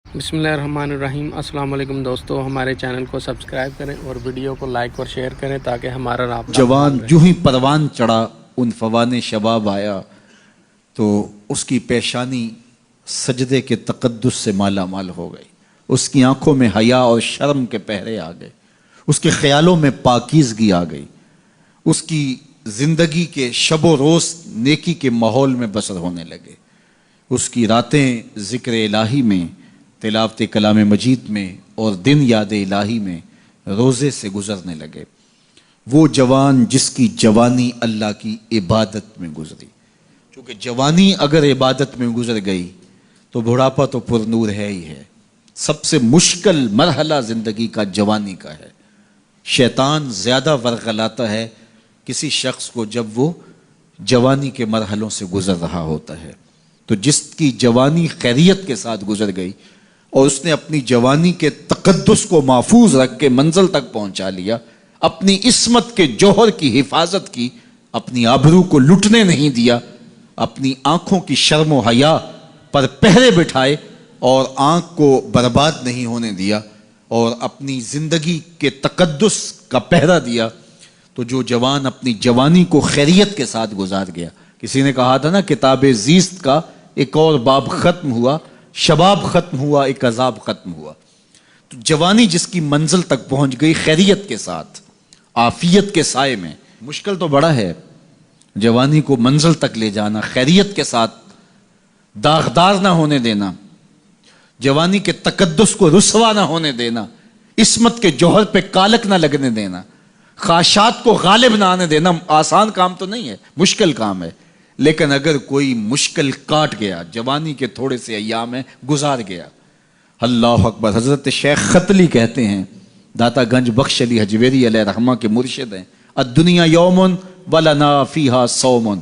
बिस्मिल्लाहिर्रहमानिर्रहीम। अस्सलाम वालेकुम दोस्तों, हमारे चैनल को सब्सक्राइब करें और वीडियो को लाइक और शेयर करें ताकि हमारा राब्ता जवान यूं ही परवान चढ़ा उन फवाने शबाब आया तो उसकी पेशानी सजदे के तकद्दुस से माला माल हो गई। उसकी आंखों में हया और शर्म के पहरे आ गए, उसके ख्यालों में पाकीज़गी आ गई, उसकी जिंदगी के शबो रोज़ नेकी के माहौल में बसर होने लगे। उसकी रातें ज़िक्र इलाही में, तिलावत कलाम मजीद में और दिन याद इलाही में रोज़े से गुजरने लगे। वो जवान जिसकी जवानी अल्लाह की इबादत में गुजरी, क्योंकि जवानी अगर इबादत में गुजर गई तो बुढ़ापा तो पुरनूर है ही है। सबसे मुश्किल मरहला ज़िंदगी का जवानी का है। शैतान ज़्यादा वरगलाता है किसी शख्स को जब वो जवानी के मरहलों से गुजर रहा होता है। तो जिसकी जवानी खैरियत के साथ गुजर गई और उसने अपनी जवानी के तकद्दुस को महफूज रख के मंजिल तक पहुंचा लिया, अपनी इस्मत के जौहर की हिफाजत की, अपनी आबरू को लुटने नहीं दिया, अपनी आंखों की शर्म व हया पर पहरे बिठाए और आंख को बर्बाद नहीं होने दिया और अपनी जिंदगी के तकद्दुस का पहरा दिया, तो जो जवान अपनी जवानी को खैरियत के साथ गुजार गया। किसी ने कहा था ना, किताबे ज़ीस्त का एक और बाब खत्म हुआ, शबाब खत्म हुआ, एक अजाब खत्म हुआ। तो जवानी जिसकी मंजिल तक पहुंच गई खैरियत के साथ, आफियत के साए में। मुश्किल तो बड़ा है जवानी को मंजिल तक ले जाना, खैरियत के साथ, दागदार ना होने देना, जवानी के तकद्दुस को रुसवा ना होने देना, इस्मत के जौहर पे कालक ना लगने देना, ख्वाहिशात को गालिब ना आने देना। आसान काम तो नहीं है, मुश्किल काम है। लेकिन अगर कोई मुश्किल काट गया, जवानी के थोड़े से अय्याम में गुजार गया, अल्लाह अकबर। हजरत शेख खतली कहते हैं, दाता गंज बख्श अली हजवेरी अलैहि रहमा के मुर्शिद हैं, अद्दुनिया यौमुन वलना फीहा सौमुन।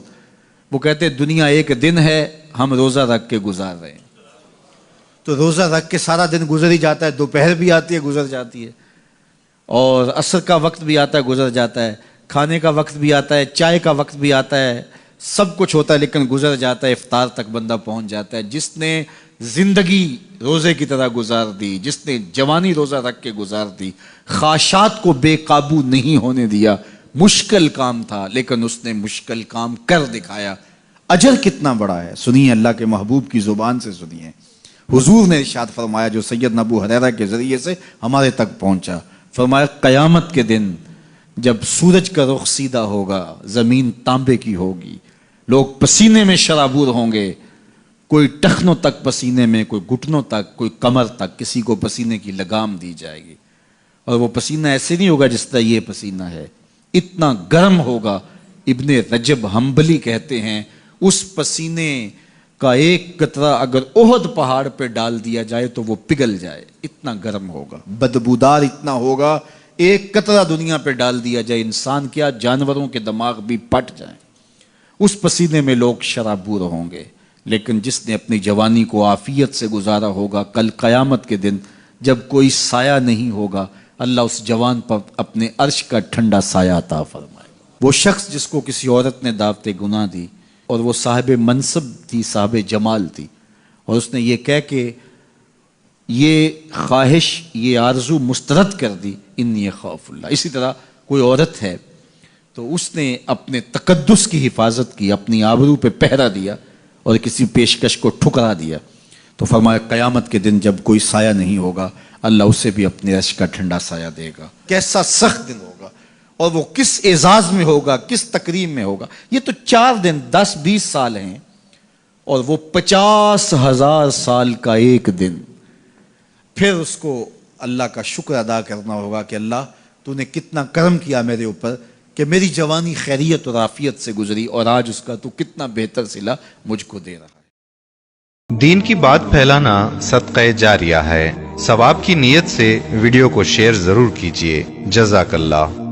वो कहते हैं दुनिया एक दिन है, हम रोज़ा रख के गुजार रहे हैं। तो रोज़ा रख के सारा दिन गुजर ही जाता है, दोपहर भी आती है गुजर जाती है, और असर का वक्त भी आता है गुजर जाता है, खाने का वक्त भी आता है, चाय का वक्त भी आता है, सब कुछ होता है लेकिन गुजर जाता है, इफ्तार तक बंदा पहुंच जाता है। जिसने जिंदगी रोज़े की तरह गुजार दी, जिसने जवानी रोज़ा रख के गुजार दी, ख्वाहिशात को बेकाबू नहीं होने दिया, मुश्किल काम था लेकिन उसने मुश्किल काम कर दिखाया। अजर कितना बड़ा है, सुनिए अल्लाह के महबूब की ज़ुबान से सुनिए। हुजूर ने इरशाद फरमाया, जो सैयद अबू हुरैरा के ज़रिए से हमारे तक पहुंचा, फरमाया क़यामत के दिन जब सूरज का रुख सीधा होगा, ज़मीन तांबे की होगी, लोग पसीने में शराबूर होंगे, कोई टखनों तक पसीने में, कोई घुटनों तक, कोई कमर तक, किसी को पसीने की लगाम दी जाएगी। और वो पसीना ऐसे नहीं होगा जिस तरह ये पसीना है, इतना गर्म होगा। इब्ने रजब हम्बली कहते हैं, उस पसीने का एक कतरा अगर ओहद पहाड़ पे डाल दिया जाए तो वो पिघल जाए, इतना गर्म होगा, बदबूदार इतना होगा। एक कतरा दुनिया पे डाल दिया जाए, इंसान क्या जानवरों के दिमाग भी फट जाए। उस पसीने में लोग शराबूर होंगे। लेकिन जिसने अपनी जवानी को आफियत से गुजारा होगा, कल क़यामत के दिन जब कोई साया नहीं होगा, अल्लाह उस जवान पर अपने अर्श का ठंडा साया अता फरमाएगा। वो शख्स जिसको किसी औरत ने दावते गुनाह दी और वो साहिब मनसब थी, साहिब जमाल थी, और उसने ये कह के ये ख्वाहिश, ये आरजू मुस्तरद कर दी, इन्नी खौफुल्लाह। इसी तरह कोई औरत है तो उसने अपने तकद्दुस की हिफाजत की, अपनी आबरू पे पहरा दिया और किसी पेशकश को ठुकरा दिया, तो फरमाया क़यामत के दिन जब कोई साया नहीं होगा, अल्लाह उसे भी अपने अर्श का ठंडा साया देगा। कैसा सख्त दिन होगा, और वो किस एजाज में होगा, किस तकरीम में होगा। ये तो 4 दिन 10-20 साल हैं, और वो 50,000 साल का एक दिन। फिर उसको अल्लाह का शुक्र अदा करना होगा कि अल्लाह तूने कितना करम किया मेरे ऊपर कि मेरी जवानी खैरियत और आफियत से गुजरी, और आज उसका तू कितना बेहतर सिला मुझको दे रहा है। दीन की बात फैलाना सदक़े जारिया है। सवाब की नीयत से वीडियो को शेयर जरूर कीजिए। जज़ाकल्लाह।